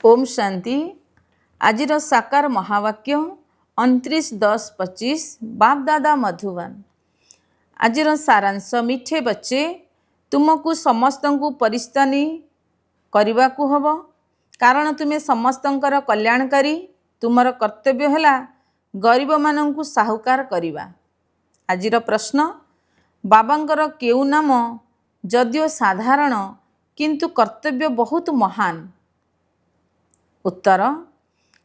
ओम शांति। आजिर साकार महावाक्य 29/10/25 बाप दादा मधुबन। आजिर सारांश मिठे बच्चे तुमको समस्त को परिस्तानी करने को हब, कारण तुम्हें समस्तंकर कल्याणकारी। तुमर कर्तव्य है गरीब मानू साहुकार करवा। आजिर प्रश्न, बाबांकर केउ नाम जदिओ साधारण किंतु कर्तव्य बहुत महान। उत्तर,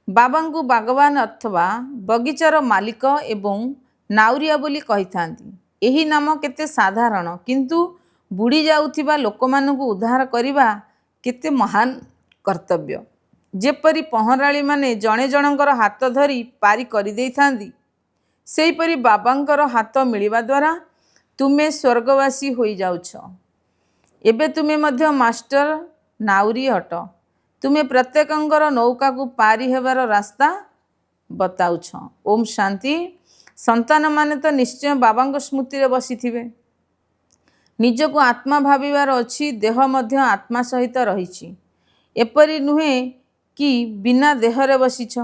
बाबांकु भगवान अथवा बगीचार मालिक एवं नाउरिया बोली कही थांती। एही नाम केते साधारण किंतु बुड़ी जाउथिबा लोकमानकु उद्धार करिबा केते महान कर्तव्य। जेपरि पहराली माने जणे जनकर हाथ धरी पारी करि देई थांती, सेहीपरि बाबांकर हाथ मिलिबा द्वारा तुमे स्वर्गवासी होई जाउछ। एबे तुमे मध्य मास्टर नाउरी हट। तुम्हें प्रत्येकंकर नौका को पारी हेबार रास्ता बताउछ। ओम शांति। संतान माने तो निश्चय बाबांक स्मृति रे बसी थिबे। निजको आत्मा भाविबार अछि, देह मध्य आत्मा सहित रहिछि। एपरि नुहे कि बिना देह रे बसिछ,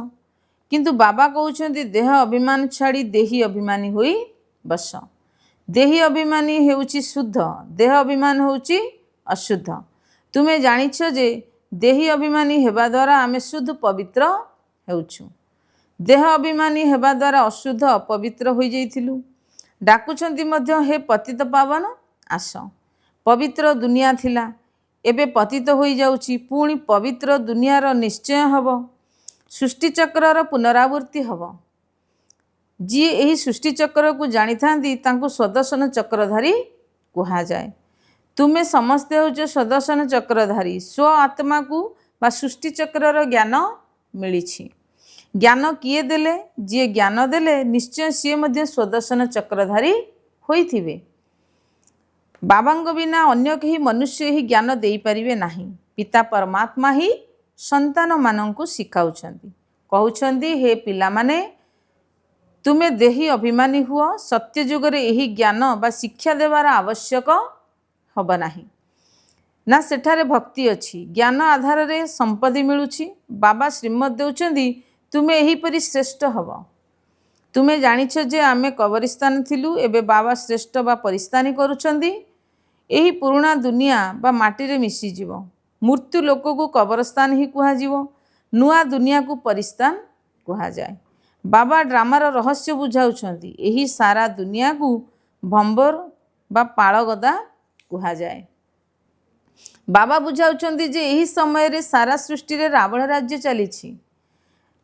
किंतु बाबा कहउछन्ति देह अभिमान छाड़ी देही अभिमानी होई बस। देही अभिमानी हेउछि शुद्ध, देह अभिमान होउछि अशुद्ध। तुमे जानिछ जे देही अभिमानी हेबा द्वारा आमे शुद्ध पवित्र हेउछु, देह अभिमानी हेबा द्वारा अशुद्ध अपवित्र होई जाइथिलु। डाकुछन्ति मध्य हे पतित पावन आस। पवित्र दुनिया थिला, एबे पतित होई जाउछि, पुणी पवित्र दुनियार निश्चय हब। सृष्टि चक्रर पुनरावृत्ति हब। जी एही सृष्टि चक्र को जानि थांती तांको स्वदर्शन चक्रधारी कुहा जाए। तुमे समस्ते होच स्वदर्शन चक्रधारी। स्व आत्मा को बा सृष्टि चक्रर ज्ञान मिली। ज्ञान किए देले? जी ज्ञान देले निश्चय सी मध्य स्वदर्शन चक्रधारी होइथिबे। बाबांग बिना अन्य कहीं मनुष्य ही ज्ञान देई परिबे नाही। पिता परमात्मा ही संतान मानंकु शिखाउछन्ति। कहउछन्ति हे पिला माने तुमे देही अभिमानी हुओ। सत्य जुगरे एही ज्ञान बा शिक्षा देवार आवश्यक हब नाही ना। सेठारे भक्ति अछि, ज्ञान आधार रे संपत्ति मिलुछि। बाबा श्रीमत देउछन्ति तुमे एही परि श्रेष्ठ हब। तुमे जानिछ जे आमे कबरिस्तान थिलु, एबे बाबा श्रेष्ठ बा परिस्तानी करूछन्ति। एही पुराना दुनिया बा माटी रे मिसी जीवो। मृत्यु लोक को कबरस्तान ही कुहा जीवो, नुआ दुनिया को परिस्तान कुहा जाए। बाबा ड्रामार रहस्य बुझाउछन्ति। एही सारा दुनिया को भंबर बा पाळगदा कुहा जाए। बाबा बुझाउछन्ति जे एही समय रे सारा सृष्टि रे रावण राज्य चलीछि।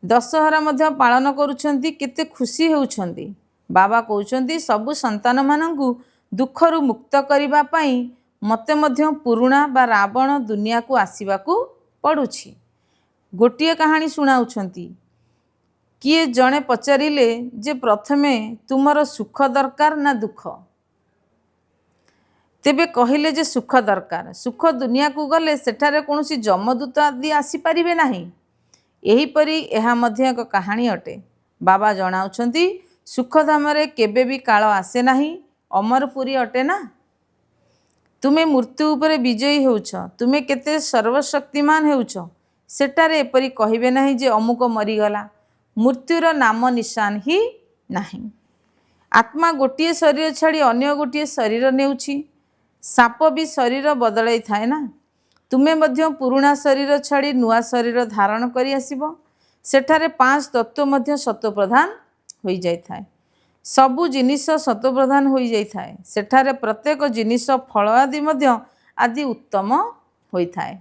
दशहरा मध्य पालन करूछन्ति, केते खुशी हेउछन्ति। बाबा कहउछन्ति सबु संतान मानंकु दुखरु मुक्त करिबा पई मते मध्य पुरुणा बा रावण दुनिया को आसीबा को पडुछि। गोटिए कहानी सुनाउछन्ति। किए जणे पचारिले जे प्रथमे तुमर सुख दरकार ना दुख? तेबे कहिले जे सुख दरकार। सुख दुनिया को गले सेठारे कोनोसी जमदूत आदि आसी परिबे नाही। एही परी एहा मध्य एक कहानी अटे। बाबा जणाउछन्ति सुख धामरे केबे भी काल आसे नाही, अमरपुरी अटे ना। तुमे मृत्यु उपरे विजयी हेउछ, तुमे केते सर्वशक्तिमान हेउछ। सेटारे एपरी कहिबे नाही जे अमुक मरीगला। मृत्युर नाम निशान ही नाही। आत्मा गोटिए शरीर छाड़ी अन्य गोटिए शरीर नेउछि। साप भी शरीर बदलाई थाए ना। तुमे मध्य पुराना शरीर छाड़ी नुआ शरीर धारण करी आसीबो। सेठारे पांच तत्व मध्य सत्व प्रधान होई जाय थाए। सबु जिनिस सत्व प्रधान होई जाय थाए। सेठारे प्रत्येक जिनिस फल आदि मध्य आदि उत्तम होई थाए।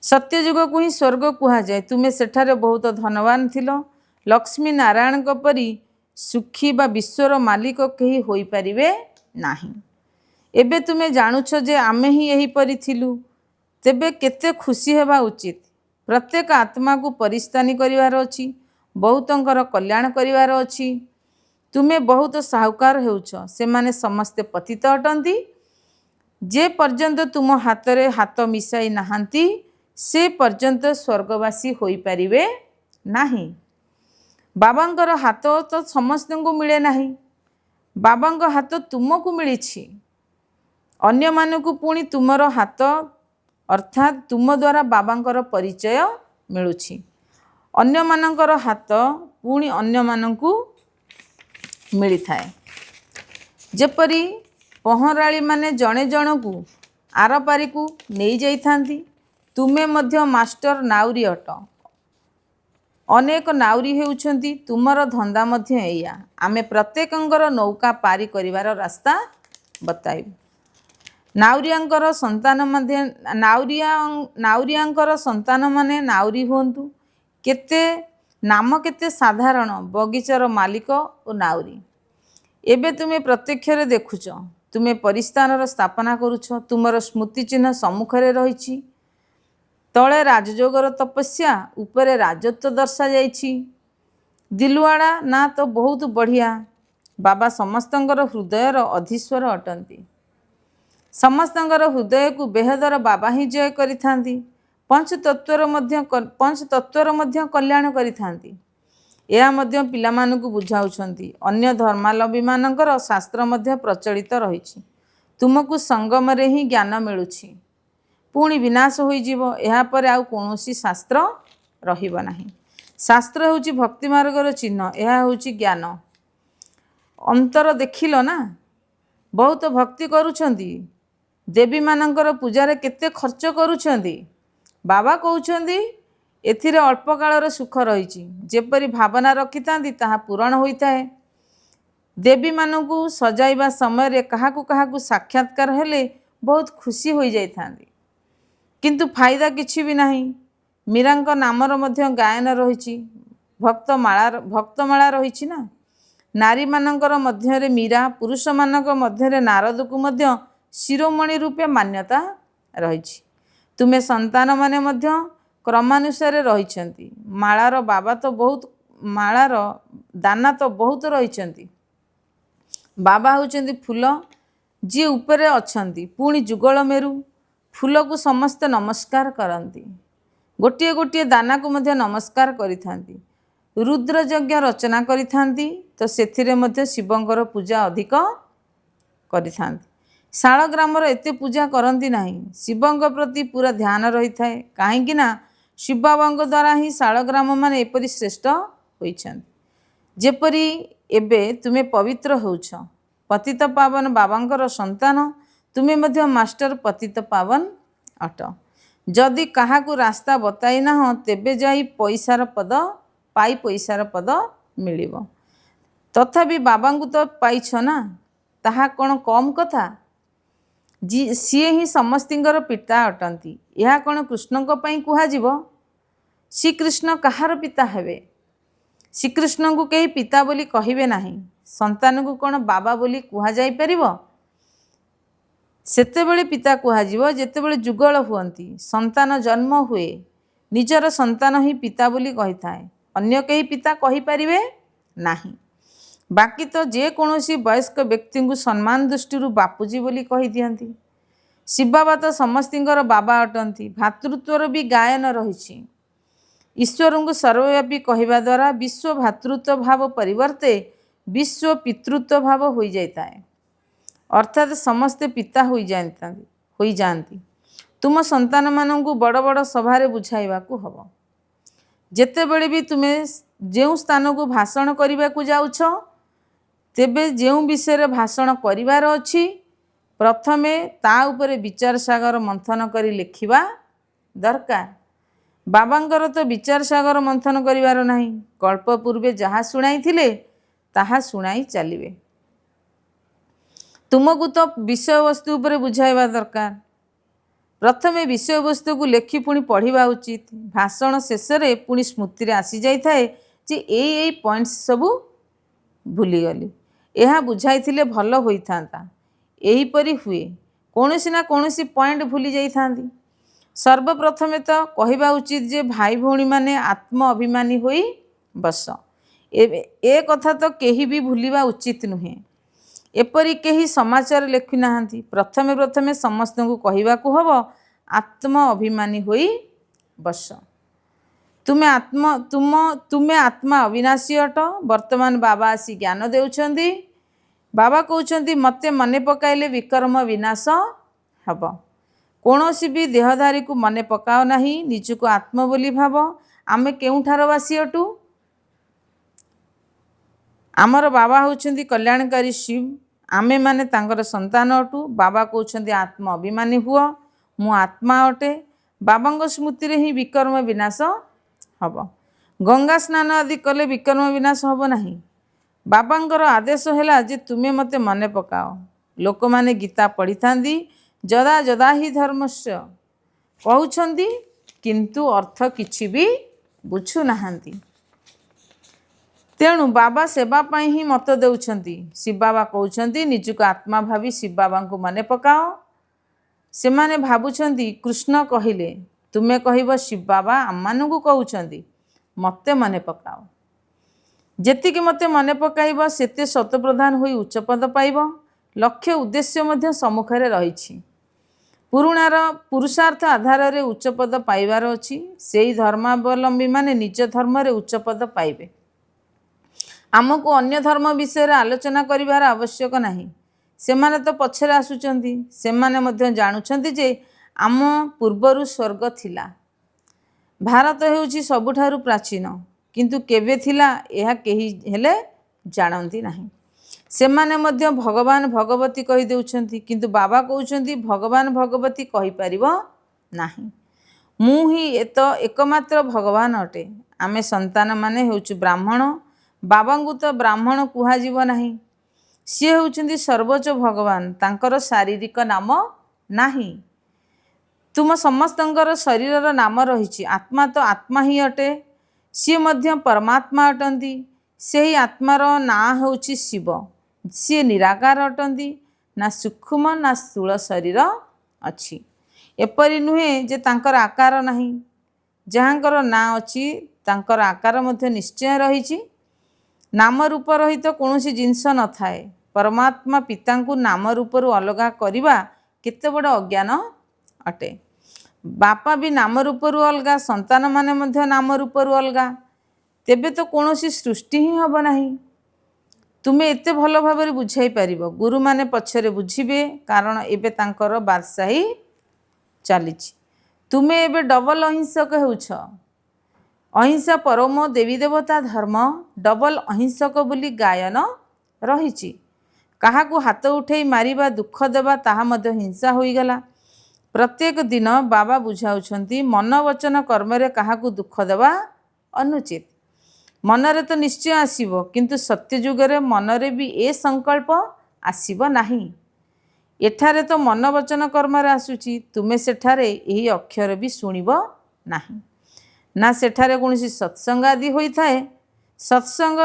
सत्य जुग को ही स्वर्ग कुहा जाए। तुमे सेठारे बहुत धनवान थिलो। लक्ष्मी नारायण को परी सुखी बा विश्वर मालिक केही होई परिबे नाही। एबे तुमे जानुछ जे आमे ही यही परी थिलु, तेबे केते खुशी हेबा उचित। प्रत्येक आत्मा को परिस्तानी करिवार अछि, बहुतंकर कल्याण करिवार अछि। तुमे बहुत साहुकार हेउछ, से माने समस्ते पतित अटंती। जे पर्यंत तुम हातरे हाथ मिसाई नाहांती, से पर्यंत स्वर्गवासी होई परिबे नाही। बाबांकर हाथ तो समस्तंको मिले नाही। बाबांक हाथ तुमको मिलिछि। अन्य मानकु पुणी तुमर हाथ अर्थात तुम द्वारा बाबांकर परिचय ମିଳୁଛି। ଅନ୍ୟମାନଙ୍କର ହାତ ପୁଣି ଅନ୍ୟମାନଙ୍କୁ ମିଳିଥାଏ। ଯେପରି ପହଁରାଳିମାନେ ଜଣେ ଜଣକୁ ଆରପାରିକୁ ନେଇଯାଇଥାନ୍ତି, ତୁମେ ମଧ୍ୟ ମାଷ୍ଟର ନାଉରୀ ଅଟ। ଅନେକ ନାଉରୀ ହେଉଛନ୍ତି, ତୁମର ଧନ୍ଦା ମଧ୍ୟ ଏଇଆ। ଆମେ ପ୍ରତ୍ୟେକଙ୍କର ନୌକା ପାରି କରିବାର ରାସ୍ତା ବତାଇବୁ। ନାଉରିଆଙ୍କର ସନ୍ତାନମାନେ ନାଉରୀ ହୁଅନ୍ତୁ। ନାମ କେତେ ସାଧାରଣ, ବଗିଚାର ମାଲିକ ଓ ନାଉରୀ। ଏବେ ତୁମେ ପ୍ରତ୍ୟକ୍ଷରେ ଦେଖୁଛ, ତୁମେ ପରିସ୍ଥାନର ସ୍ଥାପନା କରୁଛ। ତୁମର ସ୍ମୃତିଚିହ୍ନ ସମ୍ମୁଖରେ ରହିଛି। ତଳେ ରାଜଯୋଗର ତପସ୍ୟା, ଉପରେ ରାଜତ୍ୱ ଦର୍ଶାଯାଇଛି। ଦିଲୱାଡ଼ା ନା ତ ବହୁତ ବଢ଼ିଆ। ବାବା ସମସ୍ତଙ୍କର ହୃଦୟର ଅଧୀଶ୍ୱର ଅଟନ୍ତି। ସମସ୍ତଙ୍କର ହୃଦୟକୁ ବେହେଦର ବାବା ହିଁ ଜୟ କରିଥାନ୍ତି। ପଞ୍ଚତତ୍ତ୍ୱର ମଧ୍ୟ କଲ୍ୟାଣ କରିଥାନ୍ତି। ଏହା ମଧ୍ୟ ପିଲାମାନଙ୍କୁ ବୁଝାଉଛନ୍ତି। ଅନ୍ୟ ଧର୍ମାବଲମ୍ବୀମାନଙ୍କର ଶାସ୍ତ୍ର ମଧ୍ୟ ପ୍ରଚଳିତ ରହିଛି। ତୁମକୁ ସଙ୍ଗମରେ ହିଁ ଜ୍ଞାନ ମିଳୁଛି, ପୁଣି ବିନାଶ ହୋଇଯିବ। ଏହାପରେ ଆଉ କୌଣସି ଶାସ୍ତ୍ର ରହିବ ନାହିଁ। ଶାସ୍ତ୍ର ହେଉଛି ଭକ୍ତିମାର୍ଗର ଚିହ୍ନ, ଏହା ହେଉଛି ଜ୍ଞାନ। ଅନ୍ତର ଦେଖିଲ ନା, ବହୁତ ଭକ୍ତି କରୁଛନ୍ତି, ଦେବୀମାନଙ୍କର ପୂଜାରେ କେତେ ଖର୍ଚ୍ଚ କରୁଛନ୍ତି। ବାବା କହୁଛନ୍ତି ଏଥିରେ ଅଳ୍ପ କାଳର ସୁଖ ରହିଛି। ଯେପରି ଭାବନା ରଖିଥାନ୍ତି ତାହା ପୂରଣ ହୋଇଥାଏ। ଦେବୀମାନଙ୍କୁ ସଜାଇବା ସମୟରେ କାହାକୁ କାହାକୁ ସାକ୍ଷାତକାର ହେଲେ ବହୁତ ଖୁସି ହୋଇଯାଇଥାନ୍ତି, କିନ୍ତୁ ଫାଇଦା କିଛି ବି ନାହିଁ। ମୀରାଙ୍କ ନାମର ମଧ୍ୟ ଗାୟନ ରହିଛି, ଭକ୍ତମାଳା ରହିଛି ନା। ନାରୀମାନଙ୍କର ମଧ୍ୟରେ ମୀରା, ପୁରୁଷମାନଙ୍କ ମଧ୍ୟରେ ନାରଦକୁ ମଧ୍ୟ ଶିରୋମଣି ରୂପେ ମାନ୍ୟତା ରହିଛି। ତୁମେ ସନ୍ତାନମାନେ ମଧ୍ୟ କ୍ରମାନୁସାରେ ରହିଛନ୍ତି। ମାଳାର ଦାନା ତ ବହୁତ ରହିଛନ୍ତି। ବାବା ହେଉଛନ୍ତି ଫୁଲ, ଯିଏ ଉପରେ ଅଛନ୍ତି, ପୁଣି ଯୁଗଳ ମେରୁ। ଫୁଲକୁ ସମସ୍ତେ ନମସ୍କାର କରନ୍ତି, ଗୋଟିଏ ଗୋଟିଏ ଦାନାକୁ ମଧ୍ୟ ନମସ୍କାର କରିଥାନ୍ତି। ରୁଦ୍ର ଯଜ୍ଞ ରଚନା କରିଥାନ୍ତି, ତ ସେଥିରେ ମଧ୍ୟ ଶିବଙ୍କର ପୂଜା ଅଧିକ କରିଥାନ୍ତି। ଶାଳଗ୍ରାମର ଏତେ ପୂଜା କରନ୍ତି ନାହିଁ। ଶିବଙ୍କ ପ୍ରତି ପୁରା ଧ୍ୟାନ ରହିଥାଏ, କାହିଁକି ନା ଶିବବାବାଙ୍କ ଦ୍ୱାରା ହିଁ ଶାଳଗ୍ରାମମାନେ ଏପରି ଶ୍ରେଷ୍ଠ ହୋଇଛନ୍ତି। ଯେପରି ଏବେ ତୁମେ ପବିତ୍ର ହେଉଛ, ପତିତ ପାବନ ବାବାଙ୍କର ସନ୍ତାନ, ତୁମେ ମଧ୍ୟ ମାଷ୍ଟର ପତିତ ପାବନ ଅଟ। ଯଦି କାହାକୁ ରାସ୍ତା ବତାଇ ନାହଁ, ତେବେ ଯାଇ ପଇସାର ପଦ ମିଳିବ। ତଥାପି ବାବାଙ୍କୁ ତ ପାଇଛ ନା, ତାହା କ'ଣ କମ୍ କଥା? ସିଏ ହିଁ ସମସ୍ତଙ୍କର ପିତା ଅଟନ୍ତି। ଏହା କ'ଣ କୃଷ୍ଣଙ୍କ ପାଇଁ କୁହାଯିବ? ଶ୍ରୀକୃଷ୍ଣ କାହାର ପିତା ହେବେ? ଶ୍ରୀକୃଷ୍ଣଙ୍କୁ କେହି ପିତା ବୋଲି କହିବେ ନାହିଁ। ସନ୍ତାନକୁ କ'ଣ ବାବା ବୋଲି କୁହାଯାଇପାରିବ? ସେତେବେଳେ ପିତା କୁହାଯିବ ଯେତେବେଳେ ଯୁଗଳ ହୁଅନ୍ତି, ସନ୍ତାନ ଜନ୍ମ ହୁଏ। ନିଜର ସନ୍ତାନ ହିଁ ପିତା ବୋଲି କହିଥାଏ, ଅନ୍ୟ କେହି ପିତା କହିପାରିବେ ନାହିଁ। ବାକି ତ ଯେକୌଣସି ବୟସ୍କ ବ୍ୟକ୍ତିଙ୍କୁ ସମ୍ମାନ ଦୃଷ୍ଟିରୁ ବାପୁଜୀ ବୋଲି କହିଦିଅନ୍ତି। ଶିବବାବା ତ ସମସ୍ତଙ୍କର ବାବା ଅଟନ୍ତି। ଭାତୃତ୍ୱର ବି ଗାୟନ ରହିଛି। ଈଶ୍ୱରଙ୍କୁ ସର୍ବବ୍ୟାପୀ କହିବା ଦ୍ୱାରା ବିଶ୍ୱ ଭାତୃତ୍ୱ ଭାବ ପରିବର୍ତ୍ତେ ବିଶ୍ୱ ପିତୃତ୍ୱ ଭାବ ହୋଇଯାଇଥାଏ, ଅର୍ଥାତ୍ ସମସ୍ତେ ପିତା ହୋଇଯାଆନ୍ତି। ତୁମ ସନ୍ତାନମାନଙ୍କୁ ବଡ଼ ବଡ଼ ସଭାରେ ବୁଝାଇବାକୁ ହେବ। ଯେତେବେଳେ ବି ତୁମେ ଯେଉଁ ସ୍ଥାନକୁ ଭାଷଣ କରିବାକୁ ଯାଉଛ, ତେବେ ଯେଉଁ ବିଷୟରେ ଭାଷଣ କରିବାର ଅଛି, ପ୍ରଥମେ ତା ଉପରେ ବିଚାର ସାଗର ମନ୍ଥନ କରି ଲେଖିବା ଦରକାର। ବାବାଙ୍କର ତ ବିଚାର ସାଗର ମନ୍ଥନ କରିବାର ନାହିଁ। କଳ୍ପ ପୂର୍ବେ ଯାହା ଶୁଣାଇଥିଲେ ତାହା ଶୁଣାଇ ଚାଲିବେ। ତୁମକୁ ତ ବିଷୟବସ୍ତୁ ଉପରେ ବୁଝାଇବା ଦରକାର। ପ୍ରଥମେ ବିଷୟବସ୍ତୁକୁ ଲେଖି ପୁଣି ପଢ଼ିବା ଉଚିତ। ଭାଷଣ ଶେଷରେ ପୁଣି ସ୍ମୃତିରେ ଆସିଯାଇଥାଏ ଯେ ଏଇ ପଏଣ୍ଟସ୍ ସବୁ ଭୁଲିଗଲି, ଏହା ବୁଝାଇଥିଲେ ଭଲ ହୋଇଥାନ୍ତା। ଏହିପରି ହୁଏ, କୌଣସି ନା କୌଣସି ପଏଣ୍ଟ ଭୁଲି ଯାଇଥାନ୍ତି। ସର୍ବପ୍ରଥମେ ତ କହିବା ଉଚିତ ଯେ ଭାଇ ଭଉଣୀମାନେ ଆତ୍ମ ଅଭିମାନୀ ହୋଇ ବସ। ଏ କଥା ତ କେହି ବି ଭୁଲିବା ଉଚିତ ନୁହେଁ। ଏପରି କେହି ସମାଚାର ଲେଖୁନାହାନ୍ତି। ପ୍ରଥମେ ସମସ୍ତଙ୍କୁ କହିବାକୁ ହେବ ଆତ୍ମ ଅଭିମାନୀ ହୋଇ ବସ। ତୁମେ ଆତ୍ମା ଅବିନାଶୀ ଅଟ। ବର୍ତ୍ତମାନ ବାବା ଆସି ଜ୍ଞାନ ଦେଉଛନ୍ତି। ବାବା କହୁଛନ୍ତି ମୋତେ ମନେ ପକାଇଲେ ବିକର୍ମ ବିନାଶ ହେବ। କୌଣସି ବି ଦେହଧାରୀକୁ ମନେ ପକାଅ ନାହିଁ, ନିଜକୁ ଆତ୍ମ ବୋଲି ଭାବ। ଆମେ କେଉଁଠାର ବାସୀ ଅଟୁ? ଆମର ବାବା ହେଉଛନ୍ତି କଲ୍ୟାଣକାରୀ ଶିବ, ଆମେମାନେ ତାଙ୍କର ସନ୍ତାନ ଅଟୁ। ବାବା କହୁଛନ୍ତି ଆତ୍ମ ଅଭିମାନୀ ହୁଅ, ମୁଁ ଆତ୍ମା ଅଟେ। ବାବାଙ୍କ ସ୍ମୃତିରେ ହିଁ ବିକର୍ମ ବିନାଶ ହେବ। ଗଙ୍ଗା ସ୍ନାନ ଆଦି କଲେ ବିକର୍ମ ବିନାଶ ହେବ ନାହିଁ। ବାବାଙ୍କର ଆଦେଶ ହେଲା ଯେ ତୁମେ ମୋତେ ମନେ ପକାଅ। ଲୋକମାନେ ଗୀତା ପଢ଼ିଥାନ୍ତି, ଯଦା ଯଦା ହି ଧର୍ମସ୍ୟ କହୁଛନ୍ତି, କିନ୍ତୁ ଅର୍ଥ କିଛି ବି ବୁଝୁନାହାନ୍ତି। ତେଣୁ ବାବା ସେବା ପାଇଁ ହିଁ ମତ ଦେଉଛନ୍ତି। ଶିବ ବାବା କହୁଛନ୍ତି ନିଜକୁ ଆତ୍ମା ଭାବି ଶିବ ବାବାଙ୍କୁ ମନେ ପକାଅ। ସେମାନେ ଭାବୁଛନ୍ତି କୃଷ୍ଣ କହିଲେ, ତୁମେ କହିବ ଶିବ ବାବା ଆମମାନଙ୍କୁ କହୁଛନ୍ତି ମୋତେ ମନେ ପକାଅ। ଯେତିକି ମୋତେ ମନେ ପକାଇବ ସେତେ ଶତପ୍ରଧାନ ହୋଇ ଉଚ୍ଚପଦ ପାଇବ। ଲକ୍ଷ୍ୟ ଉଦ୍ଦେଶ୍ୟ ମଧ୍ୟ ସମ୍ମୁଖରେ ରହିଛି। ପୁରୁଣାର ପୁରୁଷାର୍ଥ ଆଧାରରେ ଉଚ୍ଚପଦ ପାଇବାର ଅଛି। ସେହି ଧର୍ମାବଲମ୍ବୀମାନେ ନିଜ ଧର୍ମରେ ଉଚ୍ଚପଦ ପାଇବେ। ଆମକୁ ଅନ୍ୟ ଧର୍ମ ବିଷୟରେ ଆଲୋଚନା କରିବାର ଆବଶ୍ୟକ ନାହିଁ। ସେମାନେ ତ ପଛରେ ଆସୁଛନ୍ତି। ସେମାନେ ମଧ୍ୟ ଜାଣୁଛନ୍ତି ଯେ ଆମ ପୂର୍ବରୁ ସ୍ୱର୍ଗ ଥିଲା। ଭାରତ ହେଉଛି ସବୁଠାରୁ ପ୍ରାଚୀନ, କିନ୍ତୁ କେବେ ଥିଲା ଏହା କେହି ହେଲେ ଜାଣନ୍ତି ନାହିଁ। ସେମାନେ ମଧ୍ୟ ଭଗବାନ ଭଗବତୀ କହିଦେଉଛନ୍ତି, କିନ୍ତୁ ବାବା କହୁଛନ୍ତି ଭଗବାନ ଭଗବତୀ କହିପାରିବ ନାହିଁ। ମୁଁ ହିଁ ଏକମାତ୍ର ଭଗବାନ ଅଟେ। ଆମେ ସନ୍ତାନମାନେ ହେଉଛୁ ବ୍ରାହ୍ମଣ। ବାବାଙ୍କୁ ତ ବ୍ରାହ୍ମଣ କୁହାଯିବ ନାହିଁ। ସିଏ ହେଉଛନ୍ତି ସର୍ବୋଚ୍ଚ ଭଗବାନ, ତାଙ୍କର ଶାରୀରିକ ନାମ ନାହିଁ। ତୁମ ସମସ୍ତଙ୍କର ଶରୀରର ନାମ ରହିଛି। ଆତ୍ମା ତ ଆତ୍ମା ହିଁ ଅଟେ, ସିଏ ମଧ୍ୟ ପରମାତ୍ମା ଅଟନ୍ତି। ସେହି ଆତ୍ମାର ନାଁ ହେଉଛି ଶିବ। ସିଏ ନିରାକାର ଅଟନ୍ତି, ନା ସୂକ୍ଷ୍ମ ନା ସ୍ଥୂଳ ଶରୀର ଅଛି। ଏପରି ନୁହେଁ ଯେ ତାଙ୍କର ଆକାର ନାହିଁ। ଯାହାଙ୍କର ନାଁ ଅଛି ତାଙ୍କର ଆକାର ମଧ୍ୟ ନିଶ୍ଚୟ ରହିଛି। ନାମ ରୂପ ରହିତ କୌଣସି ଜିନିଷ ନଥାଏ। ପରମାତ୍ମା ପିତାଙ୍କୁ ନାମ ରୂପରୁ ଅଲଗା କରିବା କେତେ ବଡ଼ ଅଜ୍ଞାନ ଅଟେ। ବାପା ବି ନାମ ରୂପରୁ ଅଲଗା, ସନ୍ତାନମାନେ ମଧ୍ୟ ନାମ ରୂପରୁ ଅଲଗା। ତେବେ ତ କୌଣସି ସୃଷ୍ଟି ହିଁ ହେବ ନାହିଁ। ତୁମେ ଏତେ ଭଲ ଭାବରେ ବୁଝାଇ ପାରିବ, ଗୁରୁମାନେ ପଛରେ ବୁଝିବେ, କାରଣ ଏବେ ତାଙ୍କର ବାଦଶାହୀ ଚାଲିଛି। ତୁମେ ଏବେ ଡବଲ ଅହିଂସକ ହେଉଛ। ଅହିଂସା ପରମୋ ଦେବୀ ଦେବତା ଧର୍ମ, ଡବଲ ଅହିଂସକ ବୋଲି ଗାୟନ ରହିଛି। କାହାକୁ ହାତ ଉଠାଇ ମାରିବା, ଦୁଃଖ ଦେବା ତାହା ମଧ୍ୟ ହିଂସା ହୋଇଗଲା। ପ୍ରତ୍ୟେକ ଦିନ ବାବା ବୁଝାଉଛନ୍ତି ମନ ବଚନ କର୍ମରେ କାହାକୁ ଦୁଃଖ ଦେବା ଅନୁଚିତ। ମନରେ ତ ନିଶ୍ଚୟ ଆସିବ, କିନ୍ତୁ ସତ୍ୟଯୁଗରେ ମନରେ ବି ଏ ସଂକଳ୍ପ ଆସିବ ନାହିଁ। ଏଠାରେ ତ ମନ ବଚନ କର୍ମରେ ଆସୁଛି, ତୁମେ ସେଠାରେ ଏହି ଅକ୍ଷର ବି ଶୁଣିବ ନାହିଁ। ନା ସେଠାରେ କୌଣସି ସତ୍ସଙ୍ଗ ଆଦି ହୋଇଥାଏ। ସତ୍ସଙ୍ଗ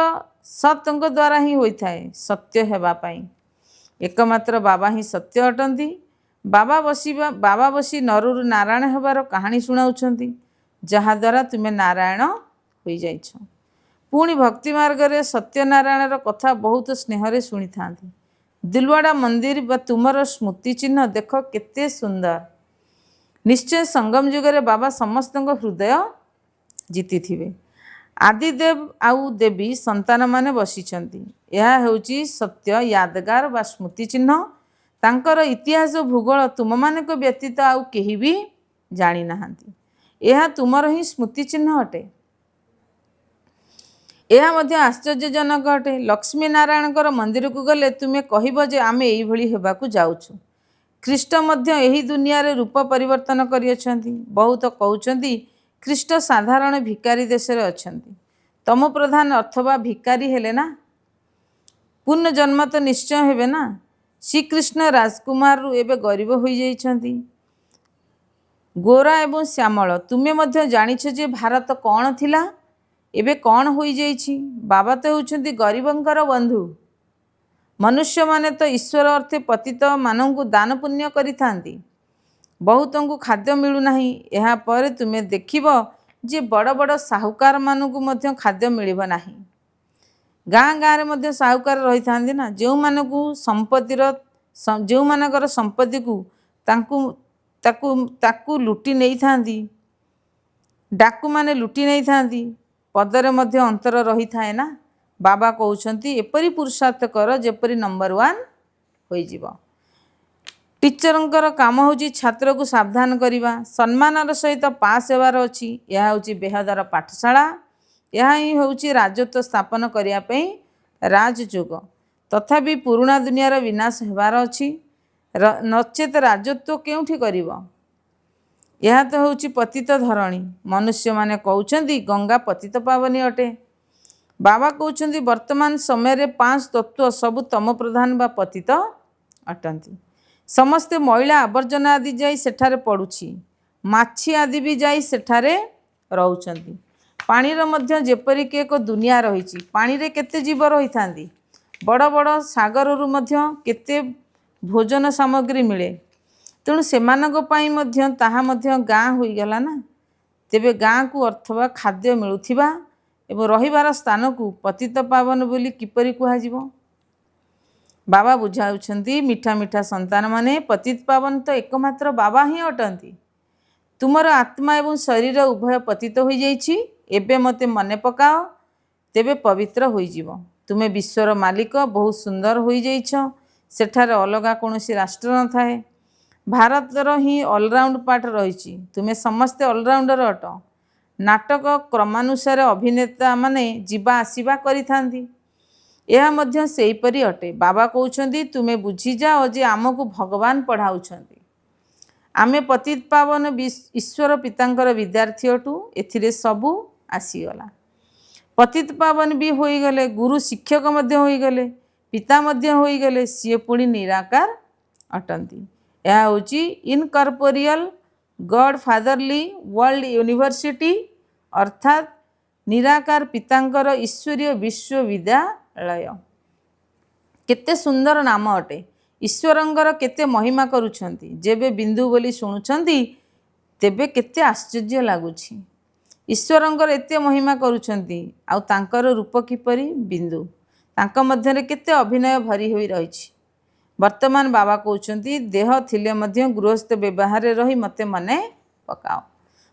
ସତ୍ଙ୍କ ଦ୍ୱାରା ହିଁ ହୋଇଥାଏ, ସତ୍ୟ ହେବା ପାଇଁ। ଏକମାତ୍ର ବାବା ହିଁ ସତ୍ୟ ଅଟନ୍ତି। ବାବା ବସି ନରରୁ ନାରାୟଣ ହେବାର କାହାଣୀ ଶୁଣାଉଛନ୍ତି, ଯାହାଦ୍ୱାରା ତୁମେ ନାରାୟଣ ହୋଇଯାଇଛ। ପୁଣି ଭକ୍ତି ମାର୍ଗରେ ସତ୍ୟନାରାୟଣର କଥା ବହୁତ ସ୍ନେହରେ ଶୁଣିଥାନ୍ତି। ଦିଲୱାଡ଼ା ମନ୍ଦିର ବା ତୁମର ସ୍ମୃତି ଚିହ୍ନ ଦେଖ କେତେ ସୁନ୍ଦର। ନିଶ୍ଚୟ ସଙ୍ଗମ ଯୁଗରେ ବାବା ସମସ୍ତଙ୍କ ହୃଦୟ ଜିତିଥିବେ। ଆଦିଦେବ ଆଉ ଦେବୀ ସନ୍ତାନମାନେ ବସିଛନ୍ତି। ଏହା ହେଉଛି ସତ୍ୟ ୟାଦଗାର ବା ସ୍ମୃତି ଚିହ୍ନ। ତାଙ୍କର ଇତିହାସ ଭୂଗୋଳ ତୁମମାନଙ୍କ ବ୍ୟତୀତ ଆଉ କେହି ବି ଜାଣିନାହାନ୍ତି। ଏହା ତୁମର ହିଁ ସ୍ମୃତି ଚିହ୍ନ ଅଟେ। ଏହା ମଧ୍ୟ ଆଶ୍ଚର୍ଯ୍ୟଜନକ ଅଟେ। ଲକ୍ଷ୍ମୀ ନାରାୟଣଙ୍କର ମନ୍ଦିରକୁ ଗଲେ ତୁମେ କହିବ ଯେ ଆମେ ଏଇଭଳି ହେବାକୁ ଯାଉଛୁ। ଖ୍ରୀଷ୍ଟ ମଧ୍ୟ ଏହି ଦୁନିଆରେ ରୂପ ପରିବର୍ତ୍ତନ କରିଅଛନ୍ତି। ବହୁତ କହୁଛନ୍ତି ଖ୍ରୀଷ୍ଟ ସାଧାରଣ ଭିକାରୀ ଦେଶରେ ଅଛନ୍ତି। ତମ ପ୍ରଧାନ ଅଥବା ଭିକାରୀ ହେଲେ ନା, ପୁନର୍ଜନ୍ମ ତ ନିଶ୍ଚୟ ହେବେ ନା। ଶ୍ରୀକୃଷ୍ଣ ରାଜକୁମାରରୁ ଏବେ ଗରିବ ହୋଇଯାଇଛନ୍ତି, ଗୋରା ଏବଂ ଶ୍ୟାମଳ। ତୁମେ ମଧ୍ୟ ଜାଣିଛ ଯେ ଭାରତ କ'ଣ ଥିଲା, ଏବେ କ'ଣ ହୋଇଯାଇଛି। ବାବା ତ ହେଉଛନ୍ତି ଗରିବଙ୍କର ବନ୍ଧୁ। ମନୁଷ୍ୟମାନେ ତ ଈଶ୍ୱର ଅର୍ଥେ ପତିତମାନଙ୍କୁ ଦାନ ପୁଣ୍ୟ କରିଥାନ୍ତି। ବହୁତଙ୍କୁ ଖାଦ୍ୟ ମିଳୁନାହିଁ। ଏହାପରେ ତୁମେ ଦେଖିବ ଯେ ବଡ଼ ବଡ଼ ସାହୁକାରମାନଙ୍କୁ ମଧ୍ୟ ଖାଦ୍ୟ ମିଳିବ ନାହିଁ। ଗାଁ ଗାଁରେ ମଧ୍ୟ ସାହୁକାର ରହିଥାନ୍ତି ନା, ଯେଉଁମାନଙ୍କର ସମ୍ପତ୍ତିକୁ ତାକୁ ଲୁଟି ନେଇଥାନ୍ତି, ଡାକୁମାନେ ଲୁଟି ନେଇଥାନ୍ତି। ପଦରେ ମଧ୍ୟ ଅନ୍ତର ରହିଥାଏ ନା। ବାବା କହୁଛନ୍ତି ଏପରି ପୁରୁଷାର୍ଥ କର ଯେପରି ନମ୍ବର 1 ହୋଇଯିବ। टीचरंकर काम होची छात्र को सावधान करवा सम्मानर सहित पास हेबार अच्छी यह हूँ बेहदर पाठशाला यह ही हूँ राजत्व स्थापन करने राजयोग तथापि पुराणा दुनियार विनाश हेबार अच्छी नचेत राजत्व केउठी करिवो यह तो हूँ पतित धरणी मनुष्य माने कहउछंती गंगा पतित पावनी अटे बाबा कहउछंती वर्तमान समय रे 5 तत्व सबु तम प्रधान बा पतित अटंती समस्ते मैला आवर्जना आदि जाई सेठारे पड़ुछि माछी आदि भी जाई सेठारे रहउछंती पानीर मध्य जेपरिक एक दुनिया रही पानी रे केते जीव रही थांती बड़ बड़ सागर रु मध्य केते भोजन सामग्री मिले तेणु सेमानक पई मध्य ताहा मध्य गाँ होईगला ना तेबे गाँ को अथवा खाद्य मिलुथिबा एवं रहिबार स्थान को पतित पावन बोली किपरि कुहाजिबो बाबा बुझाउछंती मीठा मीठा संतान माने पतित पावन तो एकमात्र बाबा ही अटंती तुमर आत्मा एवं शरीर उभय पतित हो जाइछि एबे मते मने पकाओ तेबे पवित्र होइजिबो तुमे विश्वर मालिक बहुत सुंदर हो जाइछ सेठारे अलगा कौनसी राष्ट्र न थाए भारतर ही ऑलराउंड पार्ट रही तुमे समस्ते ऑलराउंडर अट नाटक क्रमानुसार अभिनेता माने जीवा आसीबा करिथांती यह मध्य सेहीपरि अटे बाबा कहउछंती तुमे बुझी जाओ जे आमको भगवान पढ़ाउछंती आमे पतित पावन ईश्वर पितांकर विद्यार्थी अटू एथिरे सबू आसीगला पतित पावन भी होईगले गुरु शिक्षक मध्य होईगले पिता मध्य होईगले सी पुणी निराकार अटंती यह हूँ incorporeal God fatherly world university अर्थात निराकार पितांकर ईश्वरीय विश्वविद्यालय केते सुंदर नाम अटे ईश्वरंकर केते महिमा करुछंती जेबे बिंदु बोली शुणुछंती तेबे केते आश्चर्य लागुछि ईश्वरंकर एते महिमा करुछंती आउ तांकर रूप किपरि बिंदु तांक मध्यरे केते अभिनय भरी होई रहिछि वर्तमान बाबा कहउछंती देह थिले मध्य गृहस्थ व्यवहार रही मते मने पकाओ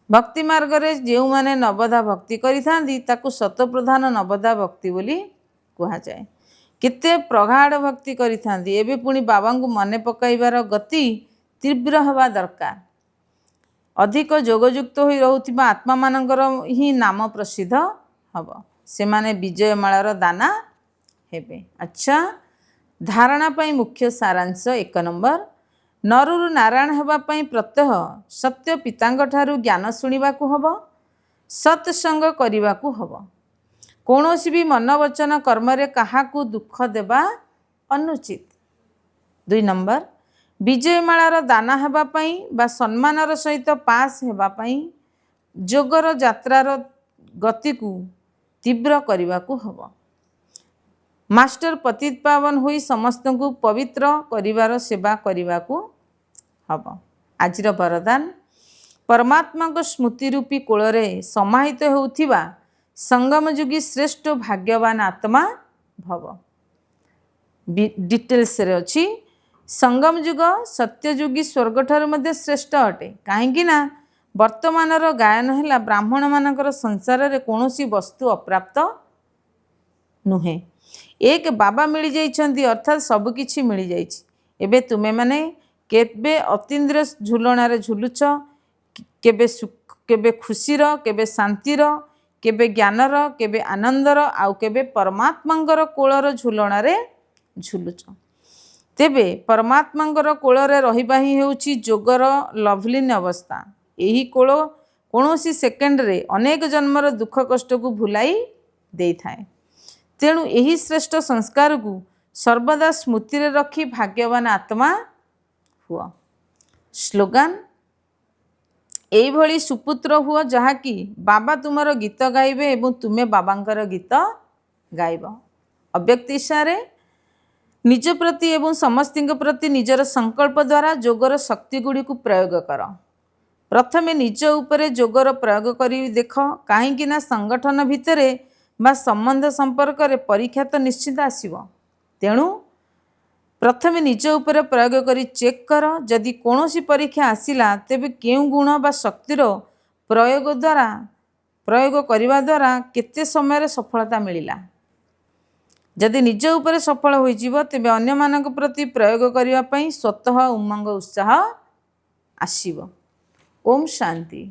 भक्ति मार्ग रे जेउ माने नवधा भक्ति करिथांती ताकू शतप्रधान नवधा भक्ति बोली कुहा जाए केते प्रगाढ़ भक्ति करिथांती एबे पुणी बाबा को मने पकाइबार गति तीव्र हवा दरकार अधिक जोगयुक्त होई रहुथिबा आत्मा मानकर ही नाम प्रसिद्ध हब से माने विजयमालार दाना हेबे अच्छा धारणा पाई मुख्य सारांश 1 नंबर नरुरु नारायण हेबा पाई प्रत्यह सत्य पितांग ठारू ज्ञान शुणिबाकू हब सत्संग करिबाकू हब कौनसी भी मन वचन कर्म रे काहाकू दुख देबा अनुचित 2 नंबर विजयमालार दाना हेबा पाई बा सम्मानर सहित पास हेबा पाई जोगर यात्रार गति को तीव्र करिबाकू हब मास्टर पतित पावन हुई समस्त को पवित्र करिवार सेवा करिबाकू हब आजिर वरदान परमात्मा को स्मृति रूपी कोଳରେ समाहित होउथिबा संगम युगी श्रेष्ठ भाग्यवान आत्मा भव डिटेल्स रे अछि संगम युग सत्ययुगी स्वर्ग ठार मध्य श्रेष्ठ अटे काहेकि ना वर्तमानर गायन हैला ब्राह्मण मानकर संसार रे कोनोसी वस्तु अप्राप्त नुहे एक बाबा मिली जाइछंती अर्थात सब किछि मिली जाइछि एबे तुमे माने केबे अतीन्द्र झुलणारे झुलुछ केबे खुशीर केबे शांतिर केबे ज्ञानर केबे आनंदर आउ केबे परमात्मांकर कोलर झुलणारे झुलुछ तेबे परमात्मांकर कोलरे रहिबा ही हेउछि जोगर लवलीन अवस्था एही कोल कोनोसी सेकेंड रे अनेक जन्मर दुख कष्ट को भुलाई देई थाए तेणु यही श्रेष्ठ संस्कार को सर्वदा स्मृति रे रखी भाग्यवान आत्मा हुआ स्लोगान एई भली सुपुत्र हुआ जहाँकि बाबा तुमर गीत गाइबे एवं तुमे बाबांकर गीत गाइब अव्यक्त इशारे निज प्रति एवं समस्तिंक प्रति निजर संकल्प द्वारा जोगर शक्ति गुड़ी को प्रयोग कर प्रथमे निज उपरे जोगर प्रयोग करी देख कहीं ना संगठन भितरे बा संबंध संपर्क रे परीक्षा तो निश्चित आसीबो तेणु प्रथमे निज उपरे प्रयोग करी चेक कर जदि कोनोसी परीक्षा आसिला तेबे केउ गुण बा शक्तिर प्रयोग करने द्वारा केते समय रे सफलता मिलिला ଯଦି ନିଜ ଉପରେ ସଫଳ ହୋଇଯିବ ତେବେ ଅନ୍ୟମାନଙ୍କ ପ୍ରତି ପ୍ରୟୋଗ କରିବା ପାଇଁ ସ୍ୱତଃ ଉମଙ୍ଗ ଉତ୍ସାହ ଆସିବ। ଓମ୍ ଶାନ୍ତି।